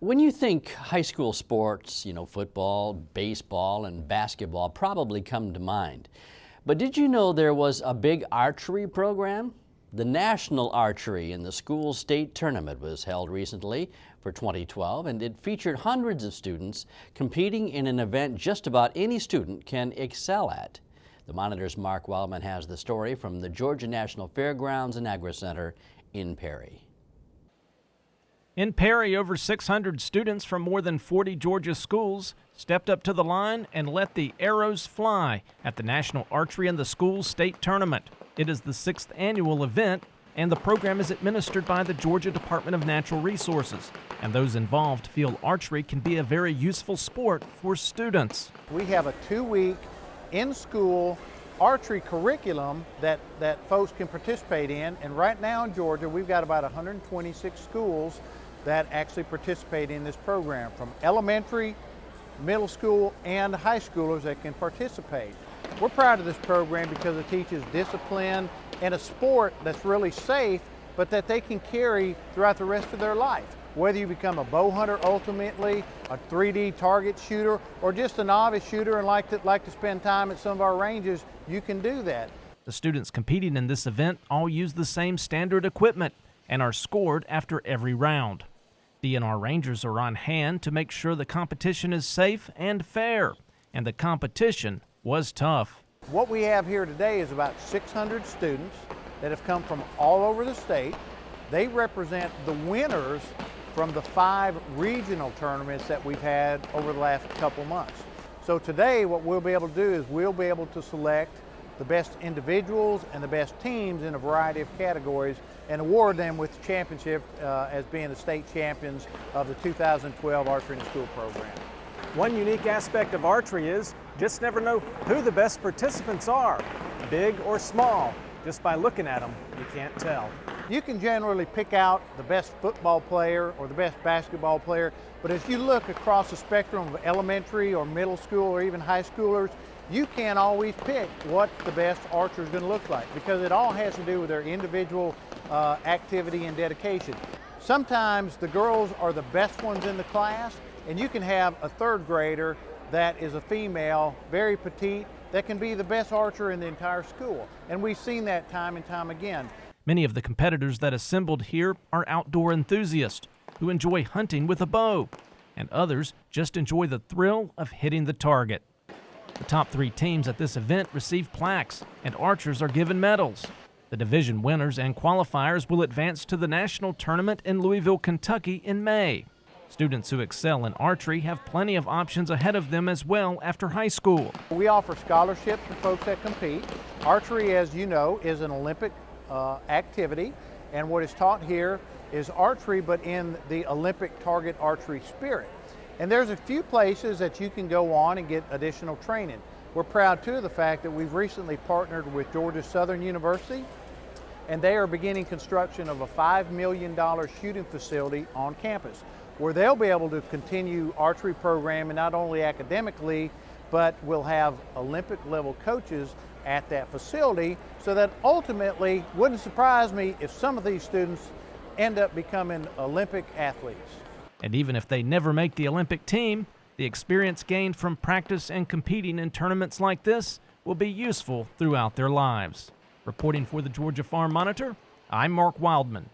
When you think high school sports, football, baseball, and basketball probably come to mind. But did you know there was a big archery program? The National Archery in the school state tournament was held recently for 2012, and it featured hundreds of students competing in an event just about any student can excel at. The Monitor's Mark Wildman has the story from the Georgia National Fairgrounds and Agricenter in Perry. In Perry, over 600 students from more than 40 Georgia schools stepped up to the line and let the arrows fly at the National Archery in the School State Tournament. It is the 6th annual event, and the program is administered by the Georgia Department of Natural Resources. And those involved feel archery can be a very useful sport for students. We have a 2-week in-school archery curriculum that folks can participate in, and right now in Georgia we've got about 126 schools that actually participate in this program, from elementary, middle school, and high schoolers that can participate. We're proud of this program because it teaches discipline and a sport that's really safe, but that they can carry throughout the rest of their life. Whether you become a bow hunter ultimately, a 3D target shooter, or just a novice shooter and like to spend time at some of our ranges, you can do that. The students competing in this event all use the same standard equipment and are scored after every round. DNR Rangers are on hand to make sure the competition is safe and fair, and the competition was tough. What we have here today is about 600 students that have come from all over the state. They represent the winners from the 5 regional tournaments that we've had over the last couple months. So today what we'll be able to do is we'll be able to select the best individuals and the best teams in a variety of categories and award them with the championship as being the state champions of the 2012 Archery in the School program. One unique aspect of archery is just never know who the best participants are, big or small. Just by looking at them, you can't tell. You can generally pick out the best football player or the best basketball player, but as you look across the spectrum of elementary or middle school or even high schoolers, you can't always pick what the best archer is going to look like, because it all has to do with their individual activity and dedication. Sometimes the girls are the best ones in the class, and you can have a 3rd grader that is a female, very petite, that can be the best archer in the entire school. And we've seen that time and time again. Many of the competitors that assembled here are outdoor enthusiasts who enjoy hunting with a bow, and others just enjoy the thrill of hitting the target. The top 3 teams at this event receive plaques, and archers are given medals. The division winners and qualifiers will advance to the national tournament in Louisville, Kentucky in May. Students who excel in archery have plenty of options ahead of them as well after high school. We offer scholarships for folks that compete. Archery, as you know, is an Olympic activity, and what is taught here is archery, but in the Olympic target archery spirit. And there's a few places that you can go on and get additional training. We're proud too of the fact that we've recently partnered with Georgia Southern University, and they are beginning construction of a $5 million shooting facility on campus, where they'll be able to continue archery programming not only academically, but we'll have Olympic level coaches at that facility, so that ultimately, wouldn't surprise me if some of these students end up becoming Olympic athletes. And even if they never make the Olympic team, the experience gained from practice and competing in tournaments like this will be useful throughout their lives. Reporting for the Georgia Farm Monitor, I'm Mark Wildman.